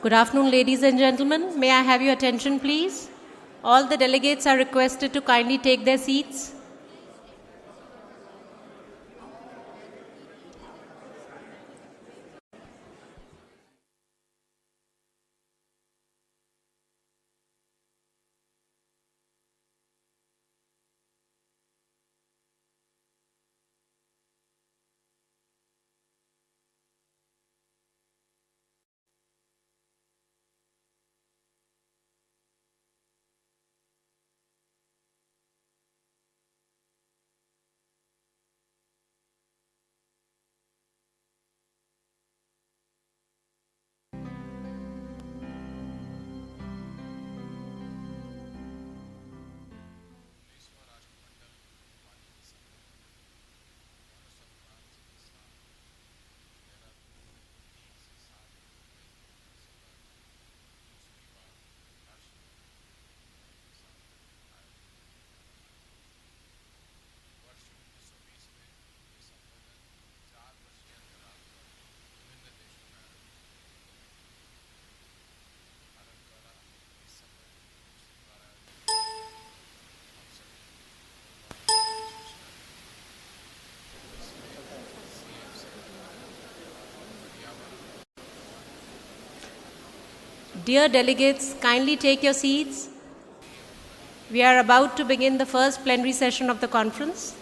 Good afternoon, ladies and gentlemen. May I have your attention, please? All the delegates are requested to kindly take their seats. Dear delegates, kindly take your seats. We are about to begin the first plenary session of the conference.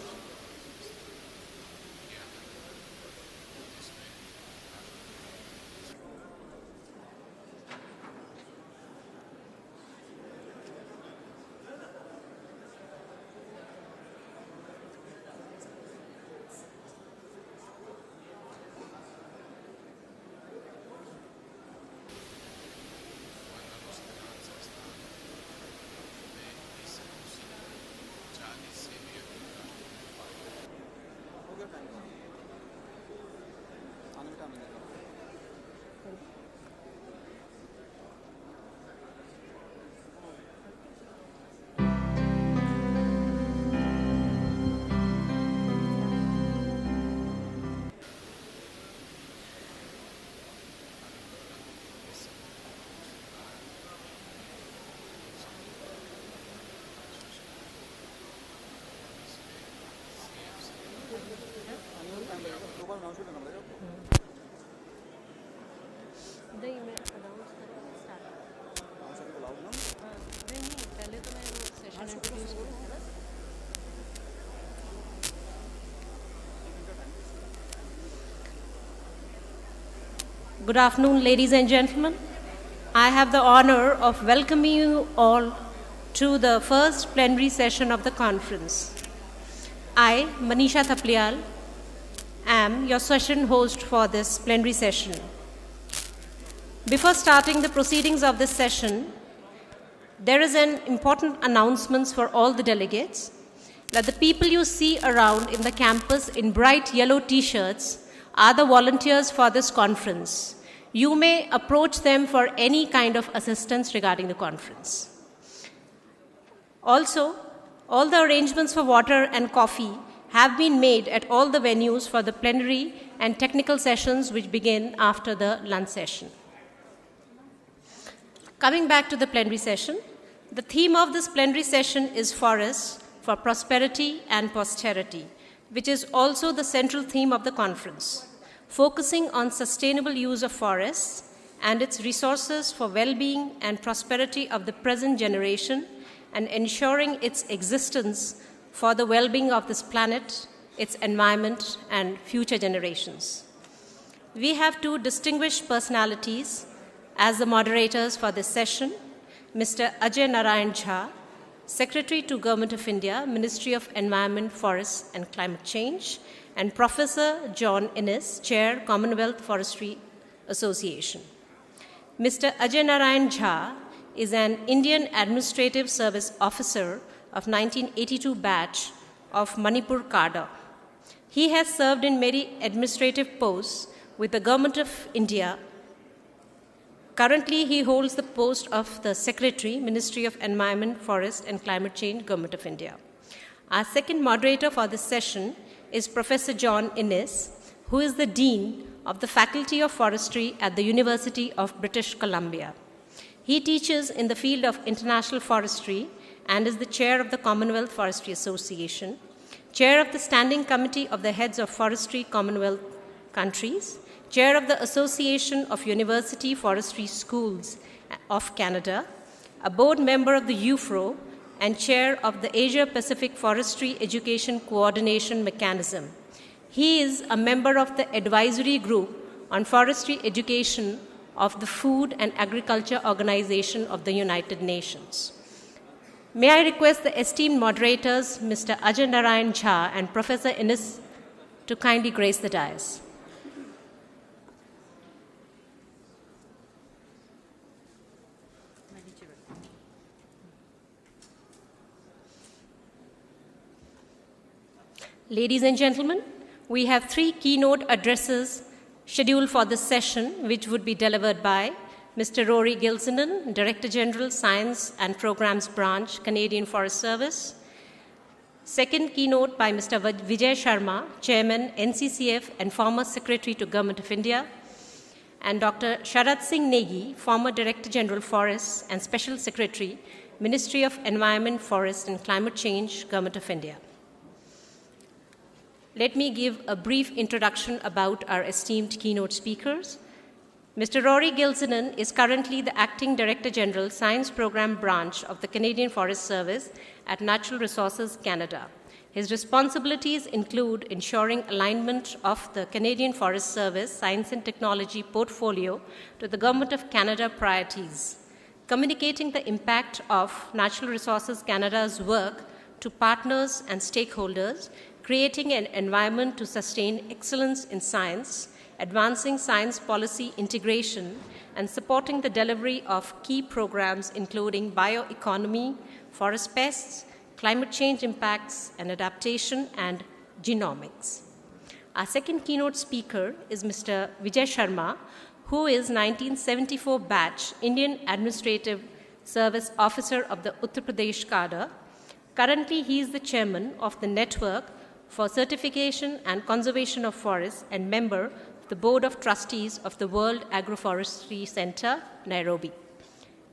Good afternoon, ladies and gentlemen. I have the honor of welcoming you all to the first plenary session of the conference. I, Manisha Thapliyal, am your session host for this plenary session. Before starting the proceedings of this session, there is an important announcement for all the delegates that the people you see around in the campus in bright yellow t-shirts are the volunteers for this conference. You may approach them for any kind of assistance regarding the conference. Also, all the arrangements for water and coffee have been made at all the venues for the plenary and technical sessions which begin after the lunch session. Coming back to the plenary session, the theme of this plenary session is Forests for Prosperity and Posterity, which is also the central theme of the conference, focusing on sustainable use of forests and its resources for well-being and prosperity of the present generation and ensuring its existence for the well-being of this planet, its environment, and future generations. We have two distinguished personalities as the moderators for this session, Mr. Ajay Narayan Jha, Secretary to Government of India, Ministry of Environment, Forests and Climate Change, and Professor John Innes, Chair, Commonwealth Forestry Association. Mr. Ajay Narayan Jha is an Indian Administrative Service Officer of 1982 batch of Manipur Cadre. He has served in many administrative posts with the Government of India. Currently, he holds the post of the Secretary, Ministry of Environment, Forest and Climate Change, Government of India. Our second moderator for this session is Professor John Innes, who is the Dean of the Faculty of Forestry at the University of British Columbia. He teaches in the field of international forestry and is the chair of the Commonwealth Forestry Association, chair of the Standing Committee of the Heads of Forestry Commonwealth countries, chair of the Association of University Forestry Schools of Canada, a board member of the UFRO, and chair of the Asia-Pacific Forestry Education Coordination Mechanism. He is a member of the advisory group on forestry education of the Food and Agriculture Organization of the United Nations. May I request the esteemed moderators, Mr. Ajay Narayan Jha and Professor Innes, to kindly grace the dais. Ladies and gentlemen, we have 3 keynote addresses scheduled for this session, which would be delivered by Mr. Rory Gilsenan, Director General, Science and Programs Branch, Canadian Forest Service. Second keynote by Mr. Vijay Sharma, Chairman, NCCF and former Secretary to Government of India, and Dr. Sharat Singh Negi, former Director General, Forests and Special Secretary, Ministry of Environment, Forest and Climate Change, Government of India. Let me give a brief introduction about our esteemed keynote speakers. Mr. Rory Gilsenan is currently the Acting Director General, Science Program Branch of the Canadian Forest Service at Natural Resources Canada. His responsibilities include ensuring alignment of the Canadian Forest Service Science and Technology portfolio to the Government of Canada priorities, communicating the impact of Natural Resources Canada's work to partners and stakeholders, creating an environment to sustain excellence in science, advancing science policy integration, and supporting the delivery of key programs including bioeconomy, forest pests, climate change impacts and adaptation, and genomics. Our second keynote speaker is Mr. Vijay Sharma, who is 1974 batch Indian Administrative Service Officer of the Uttar Pradesh cadre. Currently, he is the chairman of the Network for Certification and Conservation of Forests and member of the Board of Trustees of the World Agroforestry Center, Nairobi.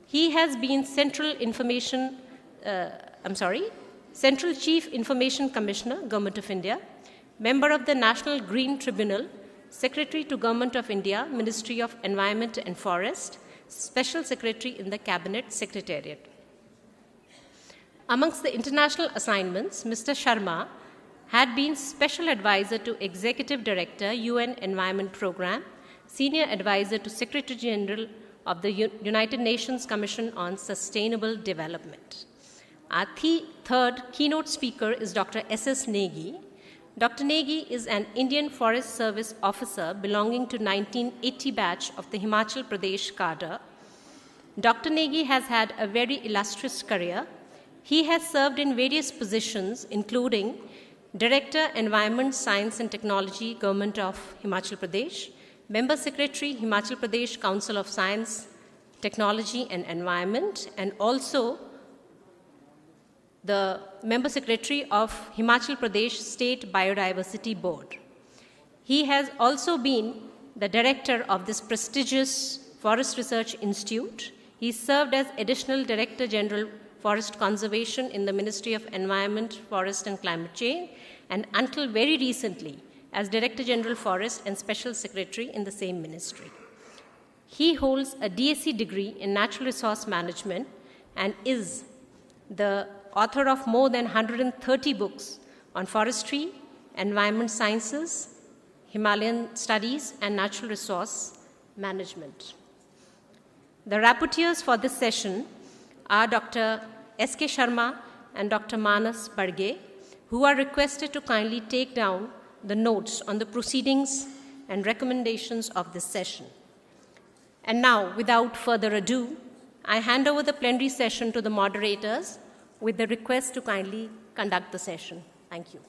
He has been Central Chief Information Commissioner, Government of India, member of the National Green Tribunal, Secretary to Government of India, Ministry of Environment and Forest, Special Secretary in the Cabinet Secretariat. Amongst the international assignments, Mr. Sharma had been Special Advisor to Executive Director, UN Environment Program, Senior Advisor to Secretary General of the United Nations Commission on Sustainable Development. Our third keynote speaker is Dr. S.S. Negi. Dr. Negi is an Indian Forest Service officer belonging to 1980 batch of the Himachal Pradesh cadre. Dr. Negi has had a very illustrious career. He has served in various positions, including Director, Environment, Science and Technology, Government of Himachal Pradesh, Member Secretary, Himachal Pradesh Council of Science, Technology and Environment, and also the Member Secretary of Himachal Pradesh State Biodiversity Board. He has also been the director of this prestigious Forest Research Institute. He served as Additional Director General Forest Conservation in the Ministry of Environment, Forest and Climate Change, and until very recently as Director General Forest and Special Secretary in the same ministry. He holds a DSc degree in Natural Resource Management and is the author of more than 130 books on forestry, environment sciences, Himalayan studies, and natural resource management. The rapporteurs for this session are Dr. S.K. Sharma and Dr. Manas Barge, who are requested to kindly take down the notes on the proceedings and recommendations of this session. And now, without further ado, I hand over the plenary session to the moderators with the request to kindly conduct the session. Thank you.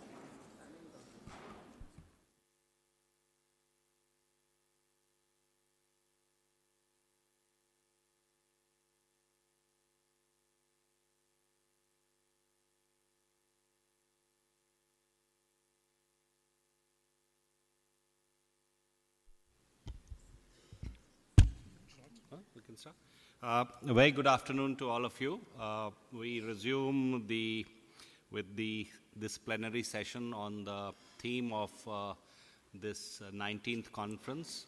Minister. A very good afternoon to all of you. We resume this plenary session on the theme of this 19th conference,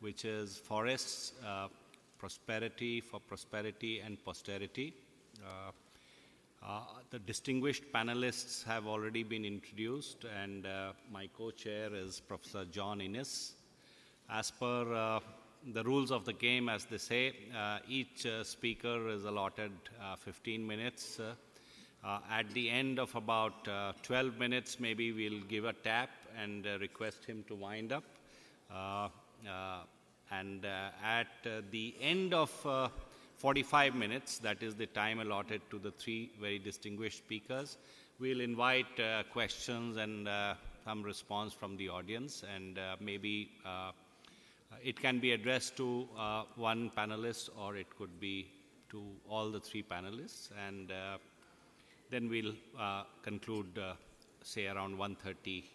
which is Forests, Prosperity for Prosperity and Posterity. The distinguished panelists have already been introduced, and my co-chair is Professor John Innes. As per the rules of the game, as they say, each speaker is allotted 15 minutes. At the end of about 12 minutes, maybe we'll give a tap and request him to wind up. At the end of 45 minutes, that is the time allotted to the three very distinguished speakers, we'll invite questions and some response from the audience, and maybe it can be addressed to one panelist, or it could be to all the three panelists, and then we'll conclude, say, around 1:30.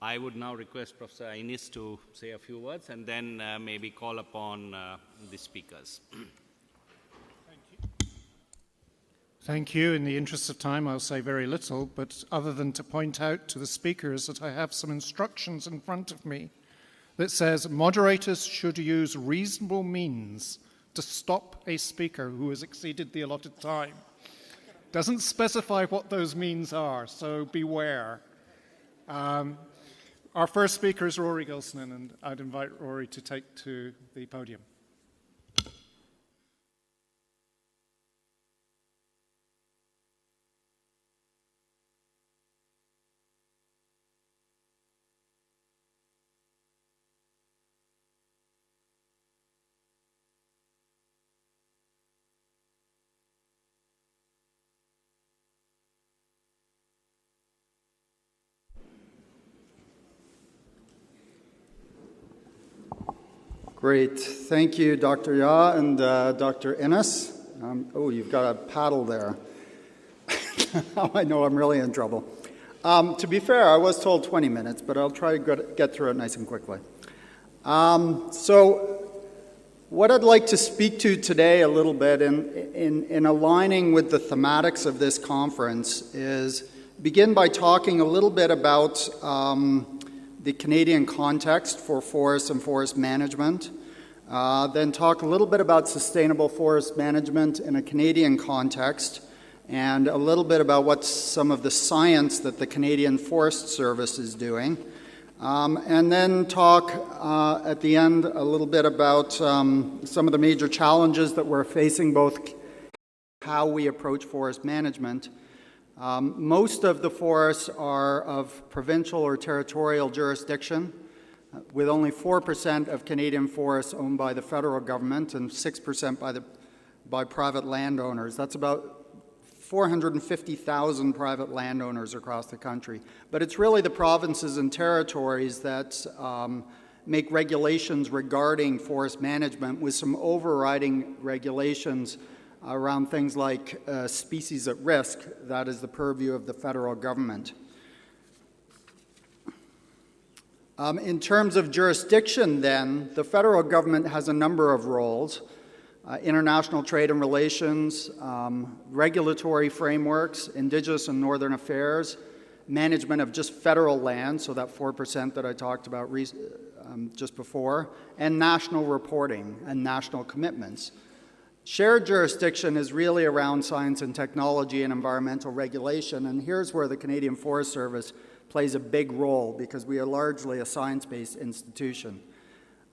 I would now request Professor Innes to say a few words, and then maybe call upon the speakers. Thank you. Thank you. In the interest of time, I'll say very little, but other than to point out to the speakers that I have some instructions in front of me that says moderators should use reasonable means to stop a speaker who has exceeded the allotted time. Doesn't specify what those means are, so beware. Our first speaker is Rory Gilsonan, and I'd invite Rory to take to the podium. Great. Thank you, Dr. Yah and Dr. Innes. Oh, you've got a paddle there. Now I know I'm really in trouble. To be fair, I was told 20 minutes, but I'll try to get through it nice and quickly. So what I'd like to speak to today a little bit in aligning with the thematics of this conference is begin by talking a little bit about the Canadian context for forests and forest management, then talk a little bit about sustainable forest management in a Canadian context, and a little bit about what's some of the science that the Canadian Forest Service is doing, and then talk at the end a little bit about some of the major challenges that we're facing, both how we approach forest management. Most of the forests are of provincial or territorial jurisdiction, with only 4% of Canadian forests owned by the federal government and 6% by private landowners. That's about 450,000 private landowners across the country. But it's really the provinces and territories that make regulations regarding forest management, with some overriding regulations around things like species at risk. That is the purview of the federal government. In terms of jurisdiction, then, the federal government has a number of roles: international trade and relations, regulatory frameworks, Indigenous and Northern affairs, management of just federal land, so that 4% that I talked about just before, and national reporting and national commitments. Shared jurisdiction is really around science and technology and environmental regulation, and here's where the Canadian Forest Service plays a big role, because we are largely a science-based institution.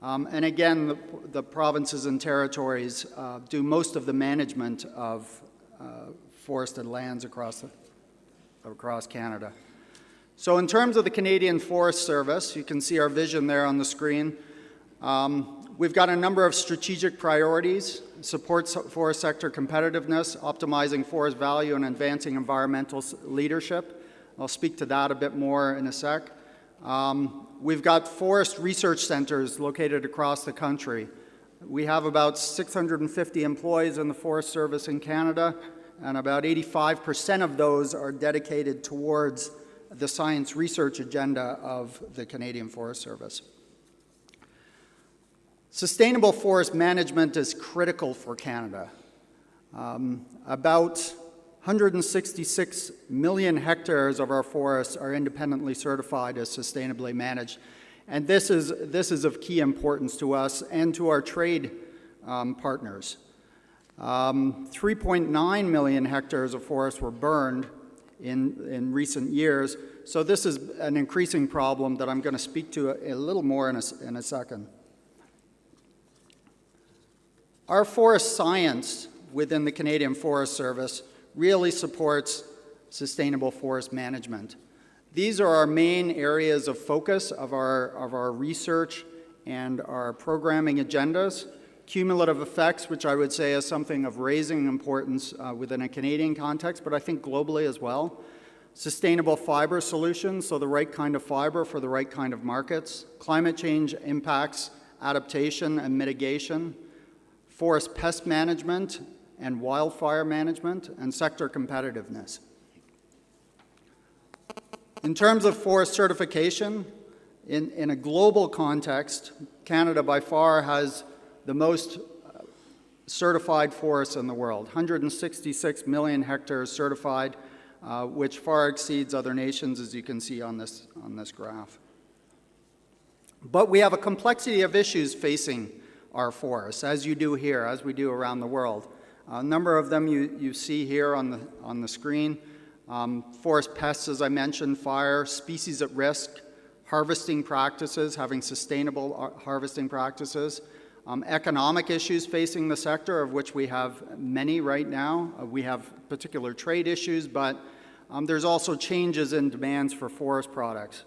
And again, the provinces and territories do most of the management of forested lands across Canada. So in terms of the Canadian Forest Service, you can see our vision there on the screen. We've got a number of strategic priorities: support forest sector competitiveness, optimizing forest value, and advancing environmental leadership. I'll speak to that a bit more in a sec. We've got forest research centers located across the country. We have about 650 employees in the Forest Service in Canada, and about 85% of those are dedicated towards the science research agenda of the Canadian Forest Service. Sustainable forest management is critical for Canada. About 166 million hectares of our forests are independently certified as sustainably managed. And this is of key importance to us and to our trade partners. 3.9 million hectares of forest were burned in recent years. So this is an increasing problem that I'm going to speak to a little more in a second. Our forest science within the Canadian Forest Service really supports sustainable forest management. These are our main areas of focus of our research and our programming agendas. Cumulative effects, which I would say is something of raising importance within a Canadian context, but I think globally as well. Sustainable fiber solutions, so the right kind of fiber for the right kind of markets. Climate change impacts, adaptation and mitigation. Forest pest management and wildfire management, and sector competitiveness. In terms of forest certification, in a global context, Canada by far has the most certified forests in the world, 166 million hectares certified, which far exceeds other nations, as you can see on this graph. But we have a complexity of issues facing our forests, as you do here, as we do around the world. A number of them you see here on the screen. Forest pests, as I mentioned, fire, species at risk, harvesting practices, having sustainable harvesting practices, economic issues facing the sector, of which we have many right now. We have particular trade issues, but there's also changes in demands for forest products.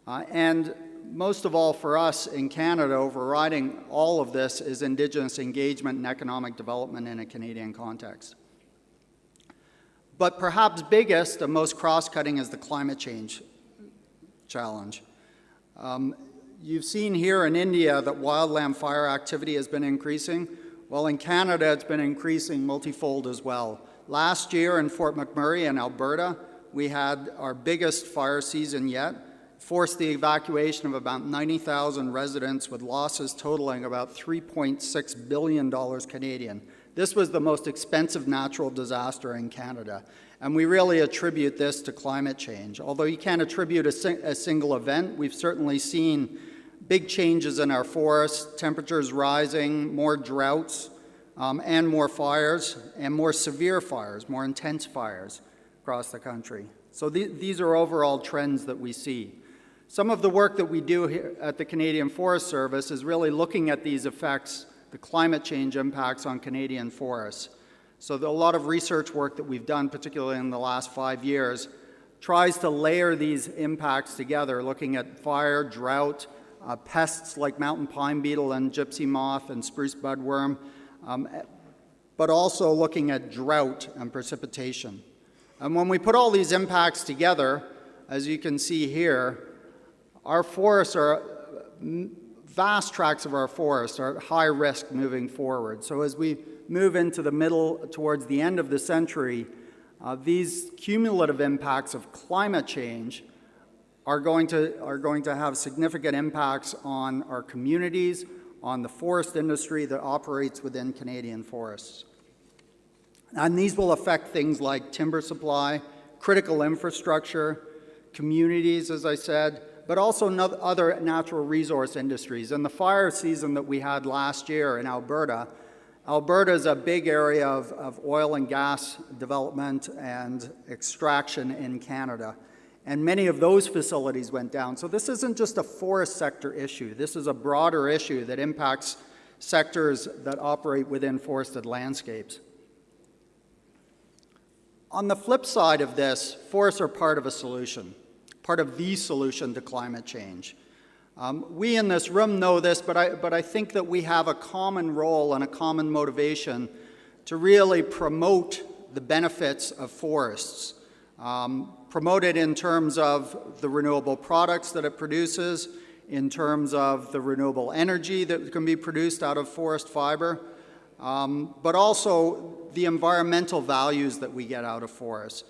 And most of all for us in Canada, overriding all of this is Indigenous engagement and economic development in a Canadian context. But perhaps biggest and most cross-cutting is the climate change challenge. You've seen here in India that wildland fire activity has been increasing. Well, in Canada, it's been increasing multifold as well. Last year in Fort McMurray in Alberta, we had our biggest fire season yet, forced the evacuation of about 90,000 residents with losses totaling about $3.6 billion Canadian. This was the most expensive natural disaster in Canada, and we really attribute this to climate change. Although you can't attribute a single event, we've certainly seen big changes in our forests, temperatures rising, more droughts, and more fires, and more severe fires, more intense fires across the country. So these are overall trends that we see. Some of the work that we do here at the Canadian Forest Service is really looking at these effects, the climate change impacts on Canadian forests. So a lot of research work that we've done, particularly in the last 5 years, tries to layer these impacts together, looking at fire, drought, pests like mountain pine beetle and gypsy moth and spruce budworm, but also looking at drought and precipitation. And when we put all these impacts together, as you can see here, our forests are, vast tracts of our forests are at high risk moving forward. So as we move into the middle, towards the end of the century, these cumulative impacts of climate change are going to have significant impacts on our communities, on the forest industry that operates within Canadian forests. And these will affect things like timber supply, critical infrastructure, communities, as I said, but also other natural resource industries. In the fire season that we had last year in Alberta, Alberta is a big area of oil and gas development and extraction in Canada. And many of those facilities went down. So this isn't just a forest sector issue. This is a broader issue that impacts sectors that operate within forested landscapes. On the flip side of this, forests are part of a solution, part of the solution to climate change. We in this room know this, but I think that we have a common role and a common motivation to really promote the benefits of forests. Promote it in terms of the renewable products that it produces, in terms of the renewable energy that can be produced out of forest fiber, but also the environmental values that we get out of forests.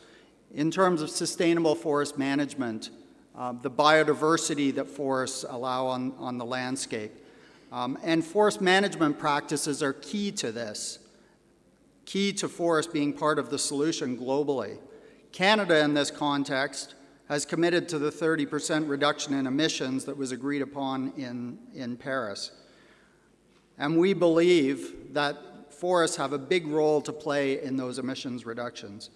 In terms of sustainable forest management, the biodiversity that forests allow on the landscape, And forest management practices are key to this, key to forests being part of the solution globally. Canada, in this context, has committed to the 30% reduction in emissions that was agreed upon in Paris. And we believe that forests have a big role to play in those emissions reductions.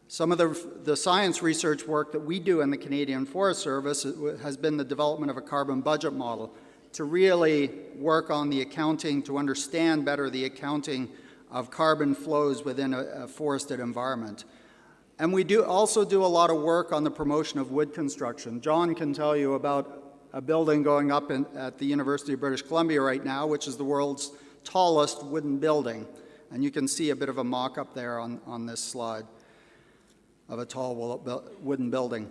Some of the science research work that we do in the Canadian Forest Service has been the development of a carbon budget model to really work on the accounting, to understand better the accounting of carbon flows within a forested environment. And we also do a lot of work on the promotion of wood construction. John can tell you about a building going up at the University of British Columbia right now, which is the world's tallest wooden building. And you can see a bit of a mock-up there on this slide of a tall wooden building.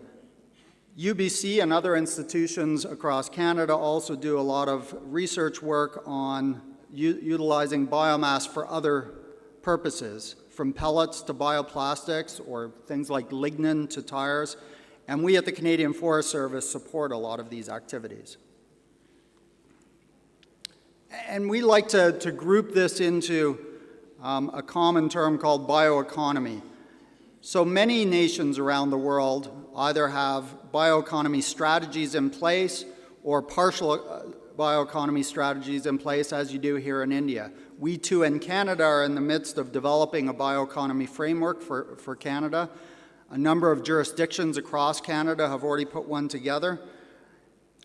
UBC and other institutions across Canada also do a lot of research work on utilizing biomass for other purposes, from pellets to bioplastics or things like lignin to tires. And we at the Canadian Forest Service support a lot of these activities. And we like to group this into a common term called bioeconomy. So many nations around the world either have bioeconomy strategies in place or partial bioeconomy strategies in place, as you do here in India. We too in Canada are in the midst of developing a bioeconomy framework for Canada. A number of jurisdictions across Canada have already put one together.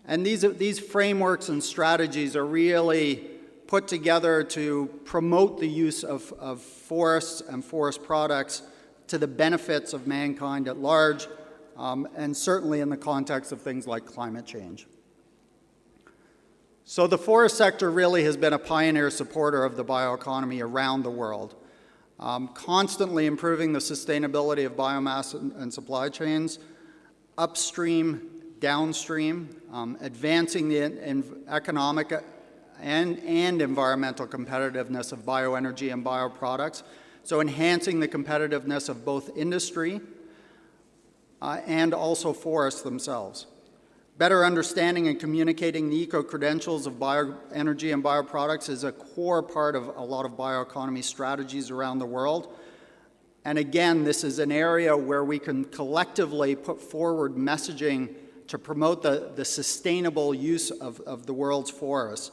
And these frameworks and strategies are really put together to promote the use of forests and forest products to the benefits of mankind at large, and certainly in the context of things like climate change. So the forest sector really has been a pioneer supporter of the bioeconomy around the world, constantly improving the sustainability of biomass and supply chains, upstream, downstream, advancing the economic and environmental competitiveness of bioenergy and bioproducts, so enhancing the competitiveness of both industry and also forests themselves. Better understanding and communicating the eco-credentials of bioenergy and bioproducts is a core part of a lot of bioeconomy strategies around the world. And again, this is an area where we can collectively put forward messaging to promote the sustainable use of the world's forests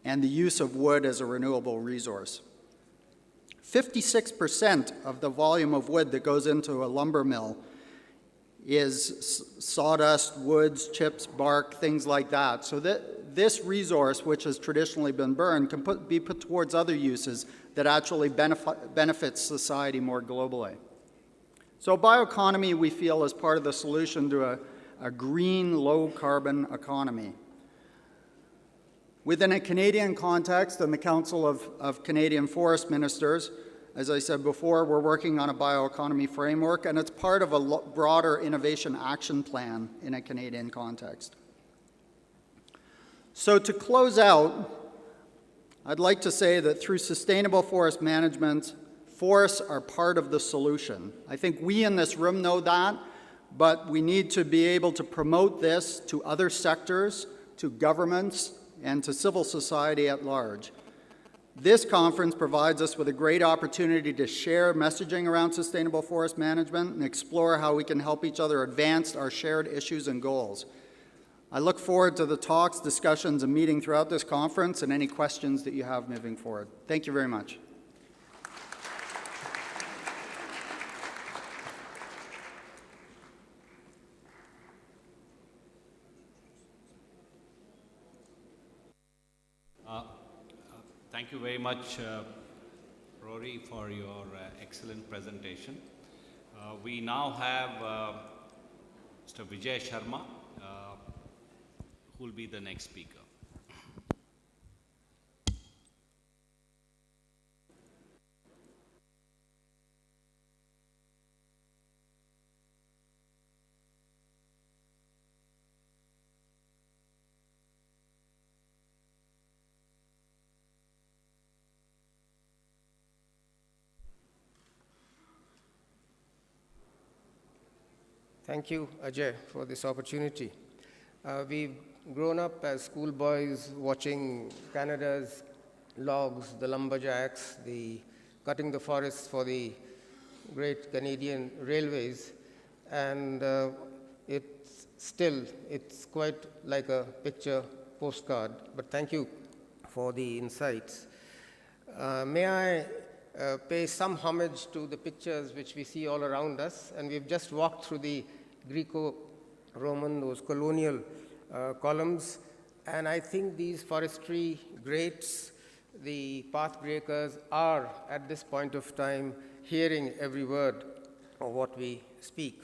and the use of wood as a renewable resource. 56% of the volume of wood that goes into a lumber mill is sawdust, woods, chips, bark, things like that. So this resource, which has traditionally been burned, can be put towards other uses that actually benefits society more globally. So bioeconomy, we feel, is part of the solution to a green, low-carbon economy. Within a Canadian context and the Council of Canadian Forest Ministers, as I said before, we're working on a bioeconomy framework, and it's part of a broader innovation action plan in a Canadian context. So to close out, I'd like to say that through sustainable forest management, forests are part of the solution. I think we in this room know that, but we need to be able to promote this to other sectors, to governments, and to civil society at large. This conference provides us with a great opportunity to share messaging around sustainable forest management and explore how we can help each other advance our shared issues and goals. I look forward to the talks, discussions, and meeting throughout this conference and any questions that you have moving forward. Thank you very much. Thank you very much, Rory, for your excellent presentation. We now have Mr. Vijay Sharma, who will be the next speaker. Thank you, Ajay, for this opportunity. We've grown up as schoolboys watching Canada's logs, the lumberjacks, the cutting the forests for the great Canadian railways, and it's quite like a picture postcard, but thank you for the insights. May I pay some homage to the pictures which we see all around us, and we've just walked through the Greco-Roman, those colonial columns, and I think these forestry greats, the path breakers, are at this point of time hearing every word of what we speak.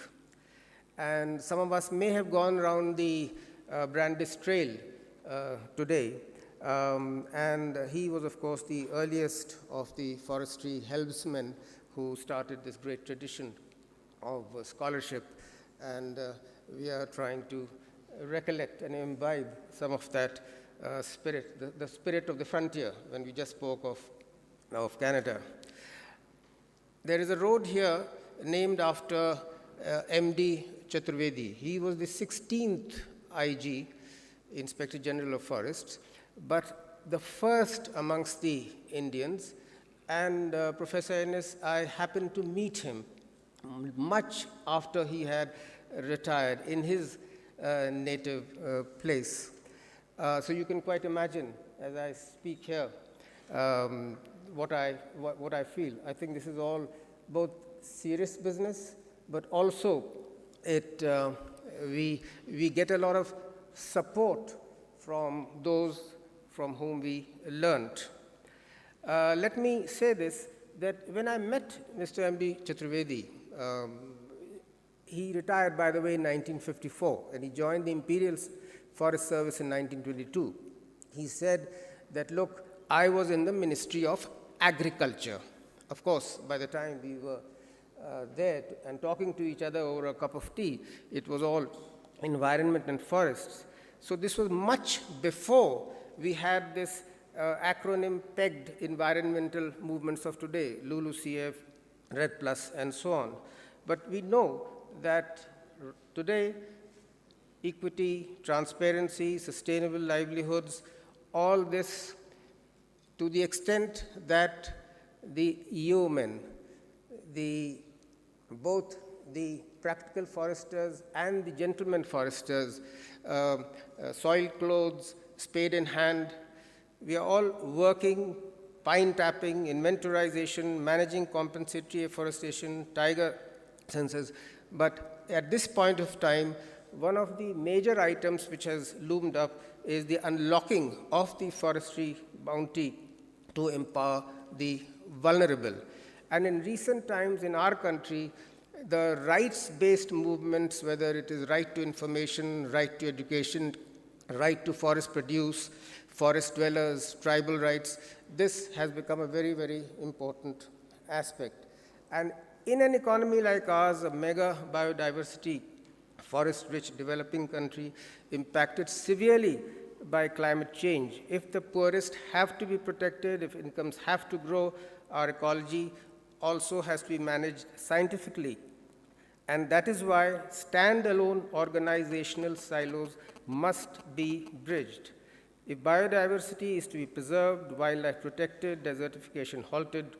And some of us may have gone around the Brandis Trail today, and he was, of course, the earliest of the forestry helmsmen who started this great tradition of scholarship, and we are trying to recollect and imbibe some of that spirit, the spirit of the frontier, when we just spoke of Canada. There is a road here named after M.D. Chaturvedi. He was the 16th IG, Inspector General of Forests, but the first amongst the Indians. And Professor Ennis, I happened to meet him much after he had retired in his native place. So you can quite imagine, as I speak here, what I feel. I think this is all both serious business, but also we get a lot of support from those from whom we learned. Let me say this, that when I met Mr. M.D. Chaturvedi, he retired, by the way, in 1954, and he joined the Imperial Forest Service in 1922. He said that, look, I was in the Ministry of Agriculture. Of course, by the time we were there and talking to each other over a cup of tea, it was all environment and forests. So this was much before we had this acronym-pegged environmental movements of today, LULUCF, RED+, and so on. But we know that today, equity, transparency, sustainable livelihoods, all this, to the extent that the yeomen, both the practical foresters and the gentleman foresters, soil clothes, spade in hand, we are all working, pine tapping, inventorization, managing compensatory afforestation, tiger census. But at this point of time, one of the major items which has loomed up is the unlocking of the forestry bounty to empower the vulnerable. And in recent times in our country, the rights-based movements, whether it is right to information, right to education, right to forest produce, forest dwellers, tribal rights, this has become a very, very important aspect. And in an economy like ours, a mega biodiversity, forest-rich developing country, impacted severely by climate change, if the poorest have to be protected, if incomes have to grow, our ecology also has to be managed scientifically. And that is why standalone organizational silos must be bridged. If biodiversity is to be preserved, wildlife protected, desertification halted,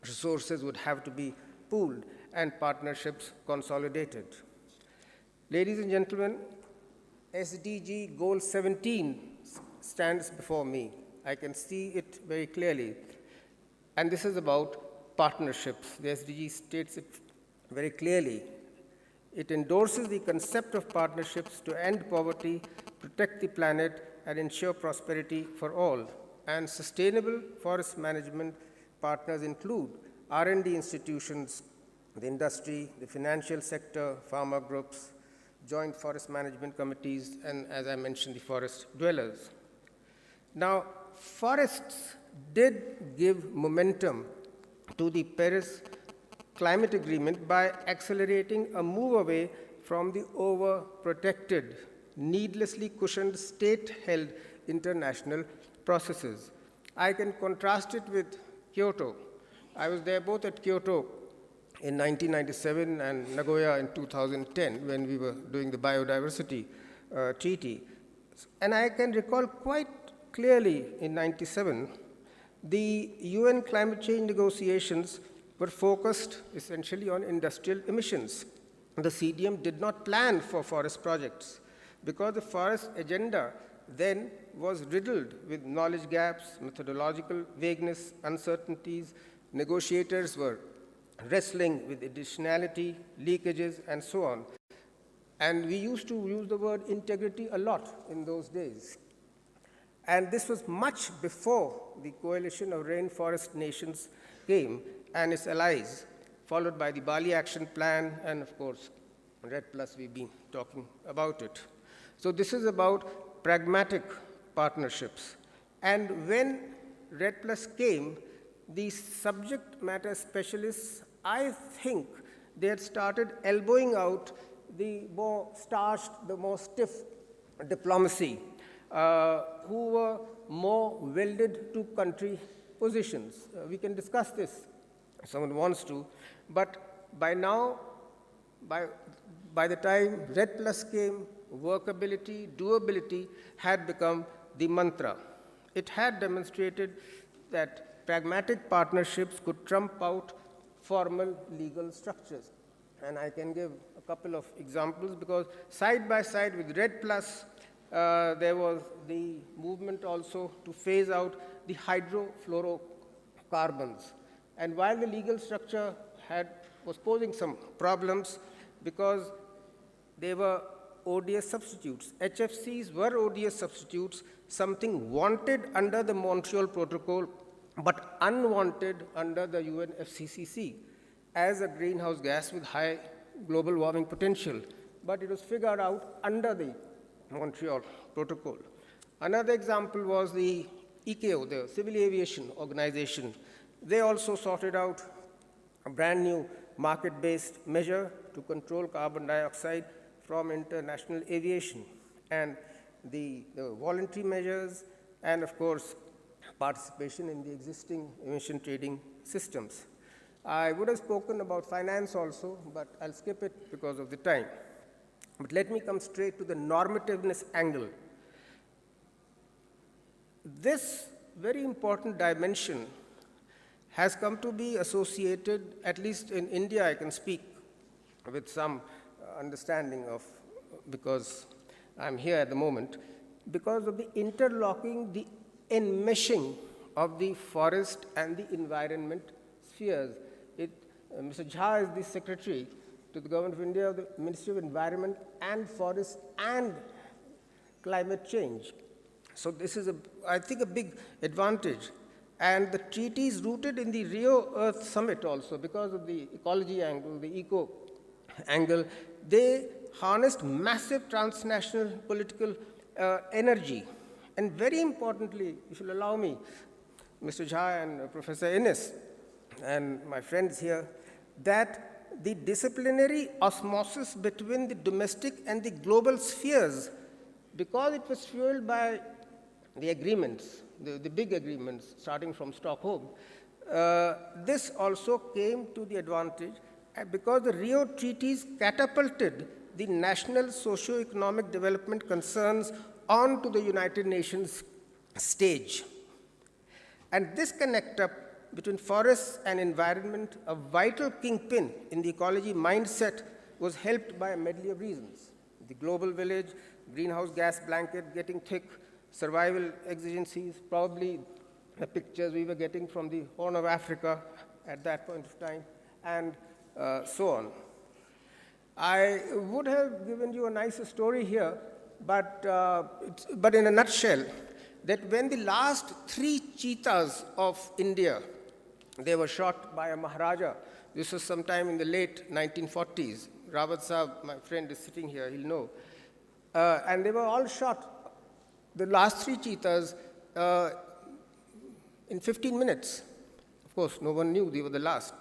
resources would have to be pooled and partnerships consolidated. Ladies and gentlemen, SDG Goal 17 stands before me. I can see it very clearly. And this is about partnerships. The SDG states it very clearly. It endorses the concept of partnerships to end poverty, protect the planet, and ensure prosperity for all. And sustainable forest management partners include R&D institutions, the industry, the financial sector, farmer groups, joint forest management committees, and as I mentioned, the forest dwellers. Now, forests did give momentum to the Paris Climate Agreement by accelerating a move away from the overprotected, needlessly cushioned state-held international processes. I can contrast it with Kyoto. I was there both at Kyoto in 1997 and Nagoya in 2010 when we were doing the biodiversity treaty. And I can recall quite clearly in 97, the UN climate change negotiations were focused essentially on industrial emissions. The CDM did not plan for forest projects because the forest agenda then was riddled with knowledge gaps, methodological vagueness, uncertainties. Negotiators were wrestling with additionality, leakages, and so on. And we used to use the word integrity a lot in those days. And this was much before the coalition of rainforest nations came and its allies, followed by the Bali Action Plan, and of course, REDD+, we've been talking about it. So this is about pragmatic partnerships. And when REDD+ came, the subject matter specialists, I think they had started elbowing out the more starched, the more stiff diplomacy, who were more welded to country positions. We can discuss this if someone wants to, but by now, by the time REDD+ came, workability, doability had become the mantra. It had demonstrated that pragmatic partnerships could trump out formal legal structures. And I can give a couple of examples because side by side with REDD+, there was the movement also to phase out the hydrofluorocarbons. And while the legal structure was posing some problems because they were ODS substitutes, HFCs were ODS substitutes, something wanted under the Montreal Protocol, but unwanted under the UNFCCC as a greenhouse gas with high global warming potential. But it was figured out under the Montreal Protocol. Another example was the ICAO, the Civil Aviation Organization. They also sorted out a brand new market-based measure to control carbon dioxide from international aviation, and the voluntary measures, and of course, participation in the existing emission trading systems. I would have spoken about finance also, but I'll skip it because of the time. But let me come straight to the normativeness angle. This very important dimension has come to be associated, at least in India I can speak with some understanding of, because I'm here at the moment, because of the interlocking, the enmeshing of the forest and the environment spheres. Mr. Jha is the secretary to the Government of India of the Ministry of Environment and Forest and Climate Change. So this is, I think, a big advantage. And the treaty is rooted in the Rio Earth Summit also because of the ecology angle, the eco angle. They harnessed massive transnational political energy. And very importantly, if you'll allow me, Mr. Jha and Professor Innes and my friends here, that the disciplinary osmosis between the domestic and the global spheres, because it was fueled by the agreements, the big agreements starting from Stockholm, this also came to the advantage because the Rio treaties catapulted the national socio-economic development concerns onto the United Nations stage. And this connect up between forests and environment, a vital kingpin in the ecology mindset, was helped by a medley of reasons. The global village, greenhouse gas blanket getting thick, survival exigencies, probably the pictures we were getting from the Horn of Africa at that point of time, and so on. I would have given you a nicer story here, but in a nutshell, that when the last 3 cheetahs of India, they were shot by a Maharaja. This was sometime in the late 1940s. Rawat Saab, my friend, is sitting here, he'll know. And they were all shot, the last 3 cheetahs, in 15 minutes. Of course, no one knew they were the last.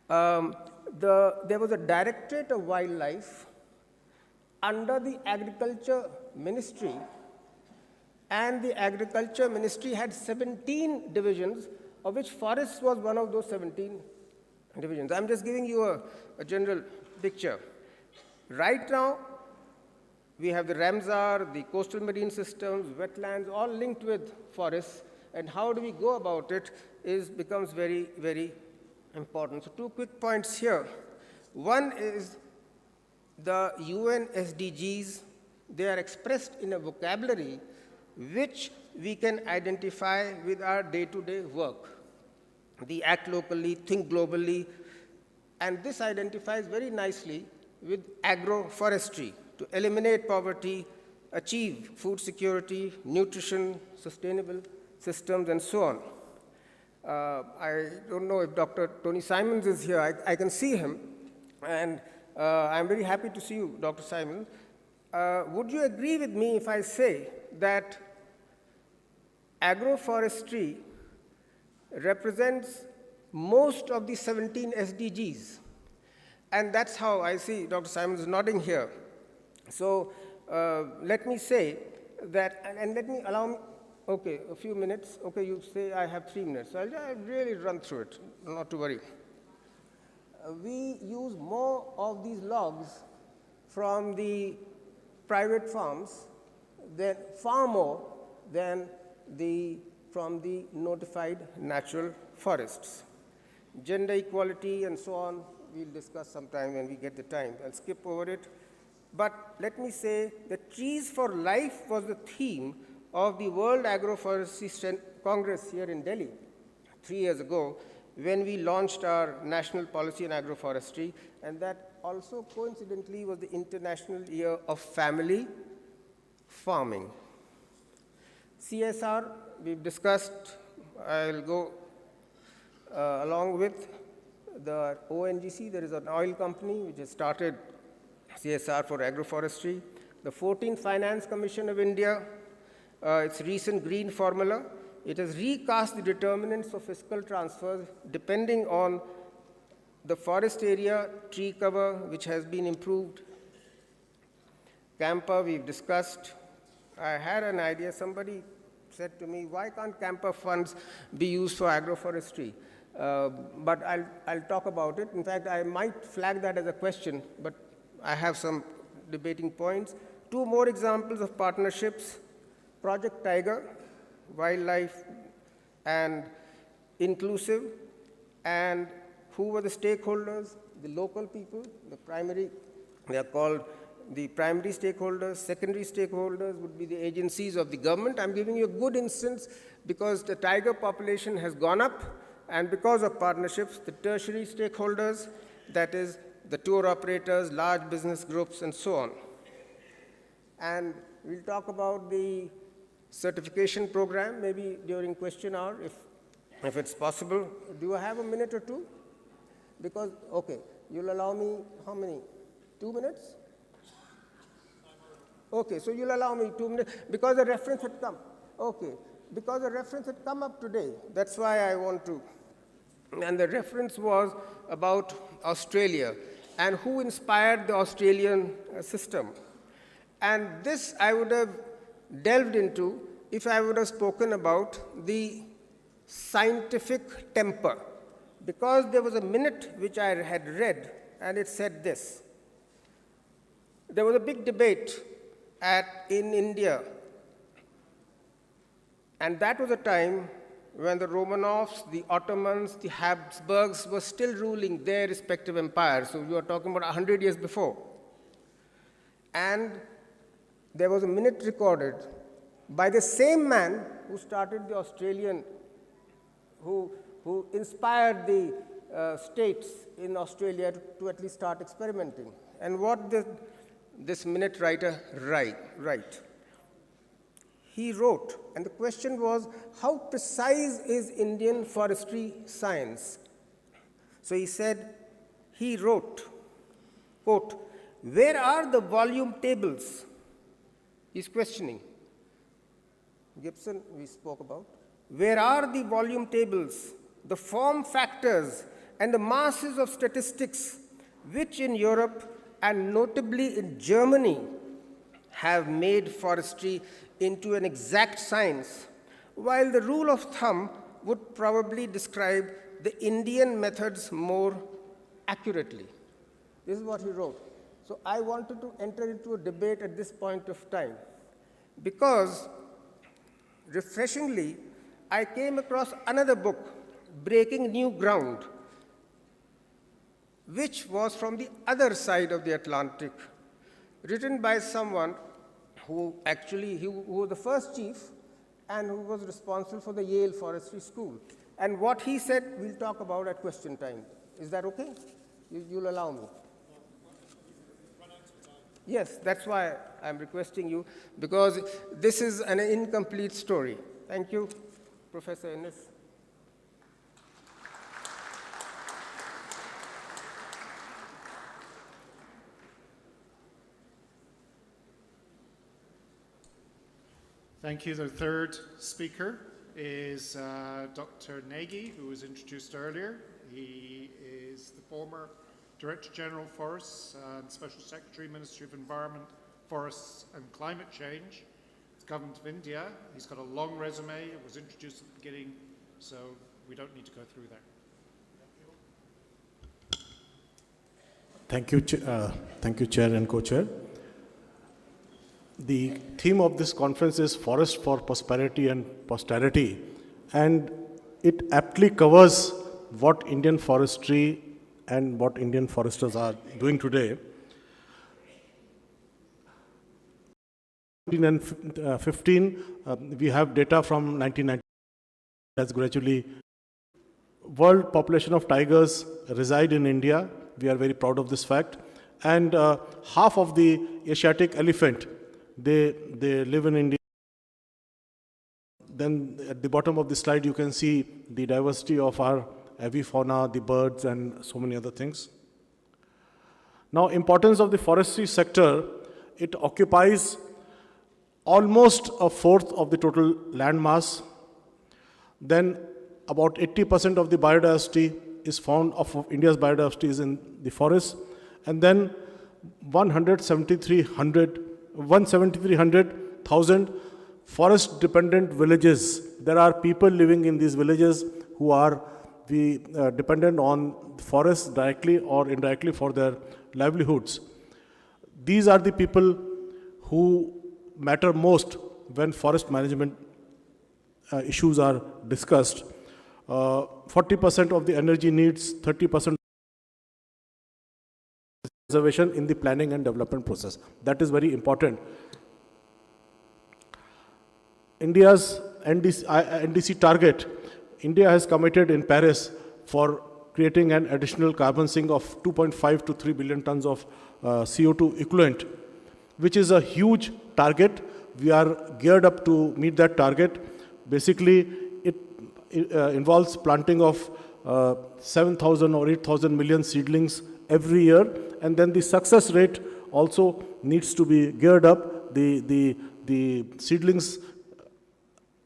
There was a Directorate of Wildlife under the Agriculture Ministry, and the Agriculture Ministry had 17 divisions, of which forests was one of those 17 divisions. I'm just giving you a general picture. Right now, we have the Ramsar, the coastal marine systems, wetlands, all linked with forests, and how do we go about it becomes very, very important. So 2 quick points here. One is the UN SDGs. They are expressed in a vocabulary which we can identify with our day-to-day work. The act locally, think globally, and this identifies very nicely with agroforestry to eliminate poverty, achieve food security, nutrition, sustainable systems, and so on. I don't know if Dr. Tony Simons is here. I can see him, and I'm very happy to see you, Dr. Simons. Would you agree with me if I say that agroforestry represents most of the 17 SDGs? And that's how I see Dr. Simons is nodding here. So let me say that, and let me allow me, okay, a few minutes. Okay, you say I have 3 minutes. So I'll really run through it, not to worry. We use more of these logs from the private farms, far more than from the notified natural forests. Gender equality and so on, we'll discuss sometime when we get the time. I'll skip over it. But let me say that Trees for Life was the theme of the World Agroforestry Congress here in Delhi 3 years ago, when we launched our national policy on agroforestry, and that also coincidentally was the International Year of Family Farming. CSR, we've discussed. I'll go along with the ONGC. There is an oil company which has started CSR for agroforestry. The 14th Finance Commission of India, its recent green formula, it has recast the determinants of fiscal transfers depending on the forest area, tree cover, which has been improved. Campa, we've discussed. I had an idea. Somebody said to me, why can't Campa funds be used for agroforestry? But I'll talk about it. In fact, I might flag that as a question, but I have some debating points. 2 more examples of partnerships. Project Tiger, wildlife and inclusive, and who were the stakeholders? The local people, the primary, they are called the primary stakeholders. Secondary stakeholders would be the agencies of the government. I'm giving you a good instance because the tiger population has gone up, and because of partnerships, the tertiary stakeholders, that is the tour operators, large business groups, and so on. And we'll talk about the certification program, maybe during question hour, if it's possible. Do I have a minute or 2? Because, okay, you'll allow me how many? 2 minutes? Okay, so you'll allow me 2 minutes, because the reference had come. Okay, because the reference had come up today, that's why I want to. And the reference was about Australia, and who inspired the Australian system. And this I would have delved into if I would have spoken about the scientific temper, because there was a minute which I had read, and it said this. There was a big debate in India, and that was a time when the Romanovs, the Ottomans, the Habsburgs were still ruling their respective empires. So we are talking about 100 years before. And there was a minute recorded by the same man who started the Australian, who inspired the states in Australia to at least start experimenting. And what did this minute writer write? He wrote, and the question was, how precise is Indian forestry science? So he wrote, quote, where are the volume tables? He's questioning. Gibson, we spoke about. Where are the volume tables, the form factors, and the masses of statistics which in Europe and notably in Germany have made forestry into an exact science, while the rule of thumb would probably describe the Indian methods more accurately? This is what he wrote. So I wanted to enter into a debate at this point of time because, refreshingly, I came across another book, Breaking New Ground, which was from the other side of the Atlantic, written by someone who was the first chief and who was responsible for the Yale Forestry School. And what he said, we'll talk about at question time. Is that okay? You'll allow me? Yes, that's why I'm requesting you, because this is an incomplete story. Thank you, Professor Innes. Thank you. The third speaker is Dr. Nagy, who was introduced earlier. He is the former Director General Forests and Special Secretary, Ministry of Environment, Forests and Climate Change. It's Government of India. He's got a long resume. It was introduced at the beginning, so we don't need to go through that. Thank you, Chair and Co-Chair. The theme of this conference is Forest for Prosperity and Posterity, and it aptly covers what Indian forestry and what Indian foresters are doing today. 2015, we have data from 1990 has gradually. World population of tigers reside in India. We are very proud of this fact. And half of the Asiatic elephant, they live in India. Then at the bottom of the slide, you can see the diversity of our avifauna, the birds, and so many other things. Now, importance of the forestry sector, it occupies almost a fourth of the total land mass. Then about 80% of the biodiversity is found of India's biodiversity is in the forest. And then 173,000 forest-dependent villages. There are people living in these villages who are dependent on forests directly or indirectly for their livelihoods. These are the people who matter most when forest management issues are discussed. 40% of the energy needs, 30% conservation in the planning and development process. That is very important. India's NDC target, India has committed in Paris for creating an additional carbon sink of 2.5 to 3 billion tons of CO2 equivalent, which is a huge target. We are geared up to meet that target. Basically, it involves planting of 7,000 or 8,000 million seedlings every year, and then the success rate also needs to be geared up. The seedlings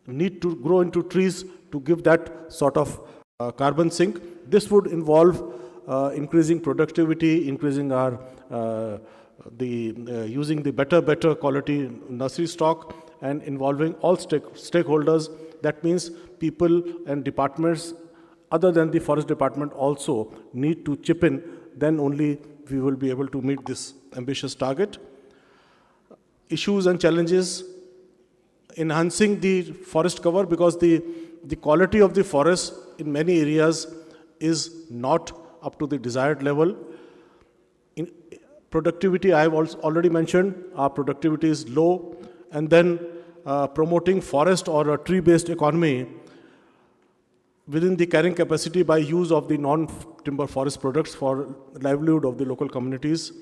need to grow into trees to give that sort of carbon sink. This would involve increasing productivity, increasing our using the better quality nursery stock, and involving all stakeholders. That means people and departments other than the forest department also need to chip in. Then only we will be able to meet this ambitious target. Issues and challenges: enhancing the forest cover, because the quality of the forest in many areas is not up to the desired level. In productivity, I have already mentioned, our productivity is low. And then promoting forest or a tree-based economy within the carrying capacity by use of the non-timber forest products for livelihood of the local communities.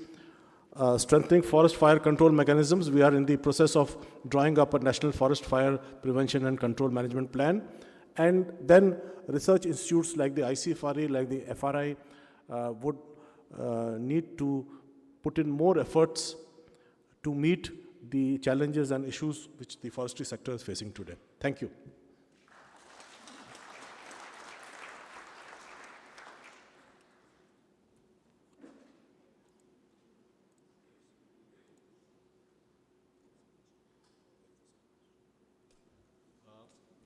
Strengthening forest fire control mechanisms. We are in the process of drawing up a national forest fire prevention and control management plan. And then research institutes like the ICFRE, like the FRI would need to put in more efforts to meet the challenges and issues which the forestry sector is facing today. Thank you.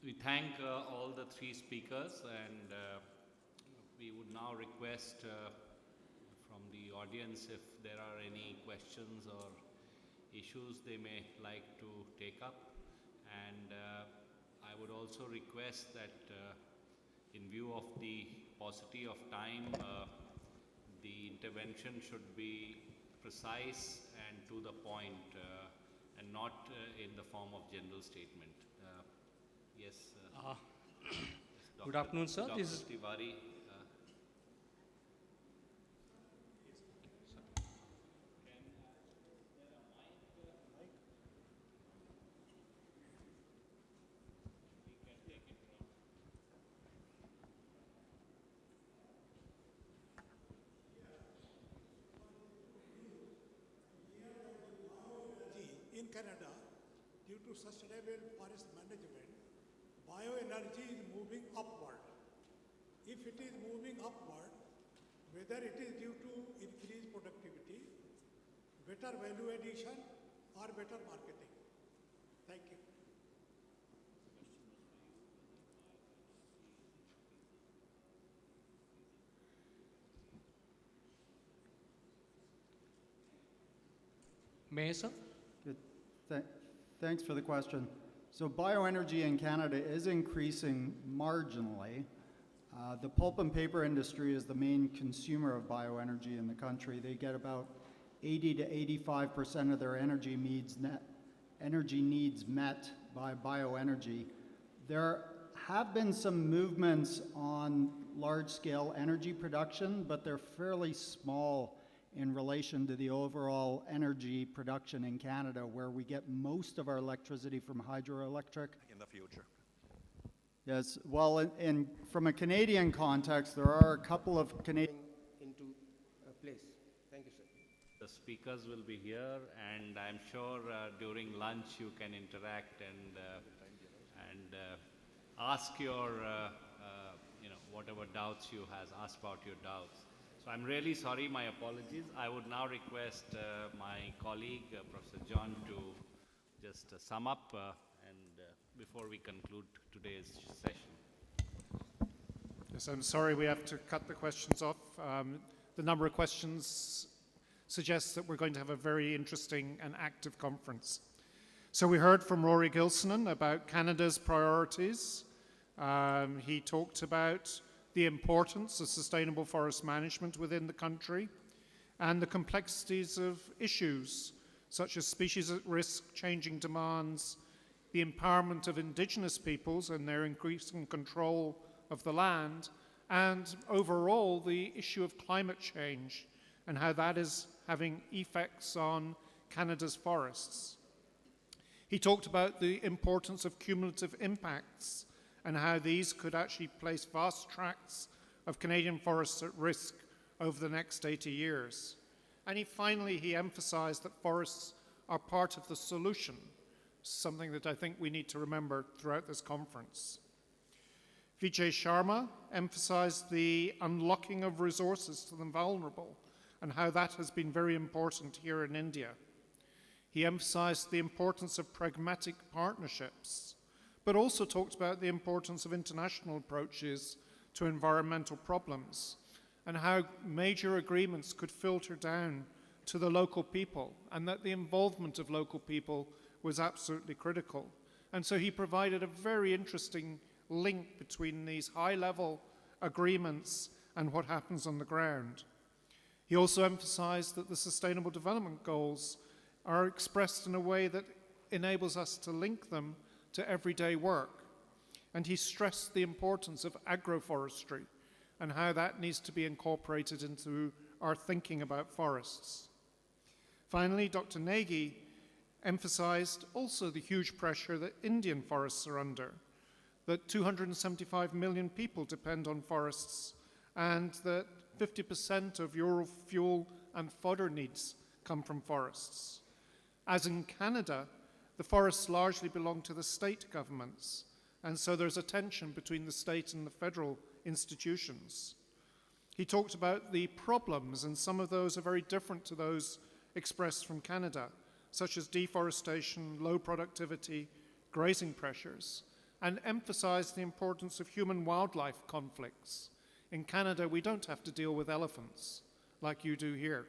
We thank all the three speakers, and we would now request from the audience if there are any questions or issues they may like to take up. And I would also request that in view of the paucity of time, the intervention should be precise and to the point and not in the form of general statement. Yes. Good afternoon, sir. Dr. This is Tiwari. In Canada, due to sustainable forest management, bioenergy is moving upward. If it is moving upward, whether it is due to increased productivity, better value addition, or better marketing. Thank you. May I, sir? Thanks for the question. So bioenergy in Canada is increasing marginally. The pulp and paper industry is the main consumer of bioenergy in the country. They get about 80 to 85% of their energy needs met by bioenergy. There have been some movements on large-scale energy production, but they're fairly small in relation to the overall energy production in Canada, where we get most of our electricity from hydroelectric. In the future. Yes, well, from a Canadian context, there are a couple of Canadian into place. Thank you, sir. The speakers will be here, and I'm sure during lunch you can interact and ask your, whatever doubts you ask about your doubts. So I'm really sorry, my apologies. I would now request my colleague, Professor John, to just sum up before we conclude today's session. Yes, I'm sorry we have to cut the questions off. The number of questions suggests that we're going to have a very interesting and active conference. So we heard from Rory Gilsonan about Canada's priorities. He talked about the importance of sustainable forest management within the country and the complexities of issues such as species at risk, changing demands, the empowerment of Indigenous peoples and their increasing control of the land, and overall the issue of climate change and how that is having effects on Canada's forests. He talked about the importance of cumulative impacts and how these could actually place vast tracts of Canadian forests at risk over the next 80 years. And he emphasized that forests are part of the solution, something that I think we need to remember throughout this conference. Vijay Sharma emphasized the unlocking of resources to the vulnerable and how that has been very important here in India. He emphasized the importance of pragmatic partnerships, but also talked about the importance of international approaches to environmental problems and how major agreements could filter down to the local people and that the involvement of local people was absolutely critical. And so he provided a very interesting link between these high-level agreements and what happens on the ground. He also emphasized that the Sustainable Development Goals are expressed in a way that enables us to link them to everyday work. And he stressed the importance of agroforestry and how that needs to be incorporated into our thinking about forests. Finally, Dr. Nagy emphasized also the huge pressure that Indian forests are under, that 275 million people depend on forests, and that 50% of rural fuel and fodder needs come from forests. As in Canada, the forests largely belong to the state governments, and so there's a tension between the state and the federal institutions. He talked about the problems, and some of those are very different to those expressed from Canada, such as deforestation, low productivity, grazing pressures, and emphasized the importance of human-wildlife conflicts. In Canada, we don't have to deal with elephants, like you do here.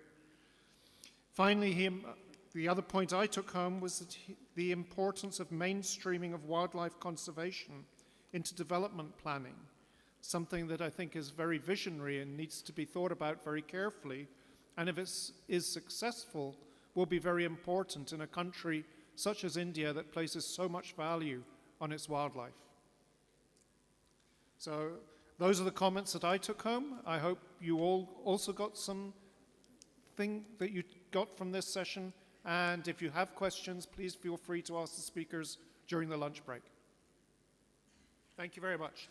Finally, the other point I took home was that the importance of mainstreaming of wildlife conservation into development planning, something that I think is very visionary and needs to be thought about very carefully, and if it is successful, will be very important in a country such as India that places so much value on its wildlife. So those are the comments that I took home. I hope you all also got something that you got from this session, and if you have questions, please feel free to ask the speakers during the lunch break. Thank you very much.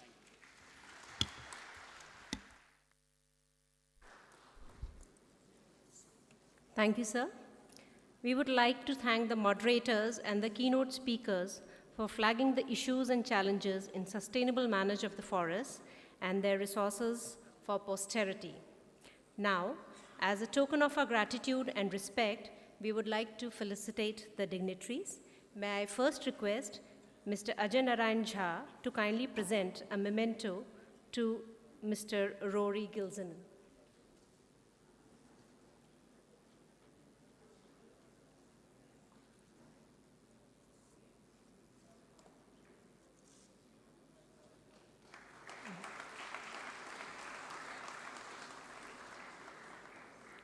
Thank you, sir. We would like to thank the moderators and the keynote speakers for flagging the issues and challenges in sustainable management of the forests and their resources for posterity. Now, as a token of our gratitude and respect, we would like to felicitate the dignitaries. May I first request Mr. Ajay Narayan Jha to kindly present a memento to Mr. Rory Gilson.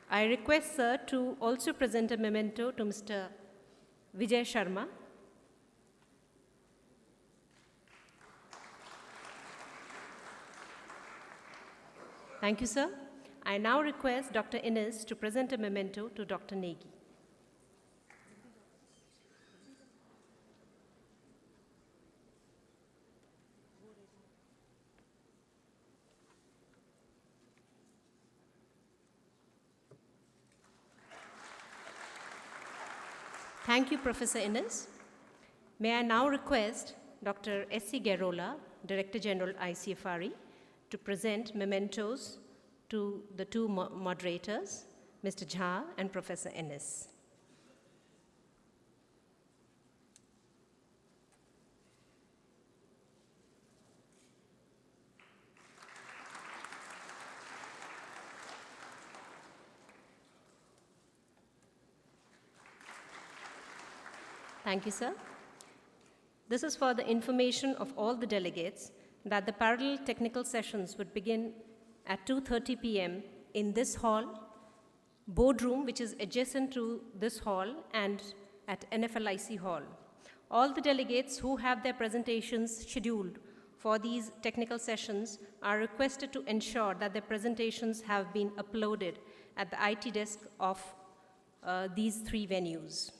I request, sir, to also present a memento to Mr. Vijay Sharma. Thank you, sir. I now request Dr. Innes to present a memento to Dr. Negi. Thank you, Professor Innes. May I now request Dr. S.C. Gerola, Director General, ICFRE, to present mementos to the two moderators, Mr. Jha and Professor Innes. Thank you, sir. This is for the information of all the delegates that the parallel technical sessions would begin at 2:30 p.m. in this hall, boardroom, which is adjacent to this hall, and at NFLIC hall. All the delegates who have their presentations scheduled for these technical sessions are requested to ensure that their presentations have been uploaded at the IT desk of these three venues.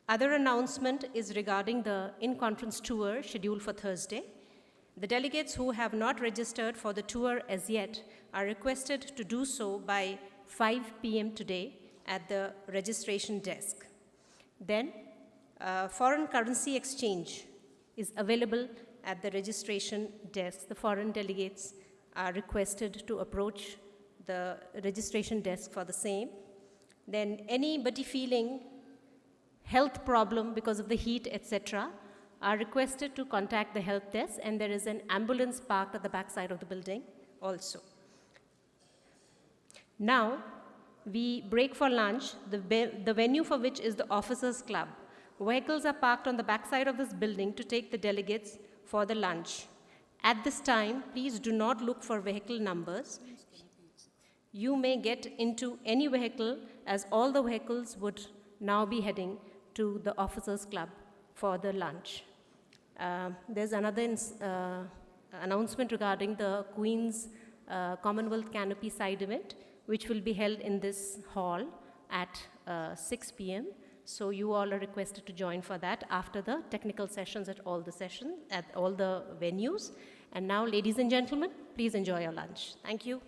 Other announcement is regarding the in-conference tour scheduled for Thursday. The delegates who have not registered for the tour as yet are requested to do so by 5 p.m. today at the registration desk. Then, foreign currency exchange is available at the registration desk. The foreign delegates are requested to approach the registration desk for the same. Then anybody feeling health problem because of the heat, etc., are requested to contact the health desk, and there is an ambulance parked at the back side of the building also. Now, we break for lunch, the venue for which is the Officers Club. Vehicles are parked on the back side of this building to take the delegates for the lunch. At this time, please do not look for vehicle numbers. You may get into any vehicle, as all the vehicles would now be heading to the Officers Club for the lunch. There's another announcement regarding the Queen's Commonwealth Canopy Side event, which will be held in this hall at 6 p.m. So you all are requested to join for that after the technical sessions at all the venues. And now, ladies and gentlemen, please enjoy your lunch. Thank you.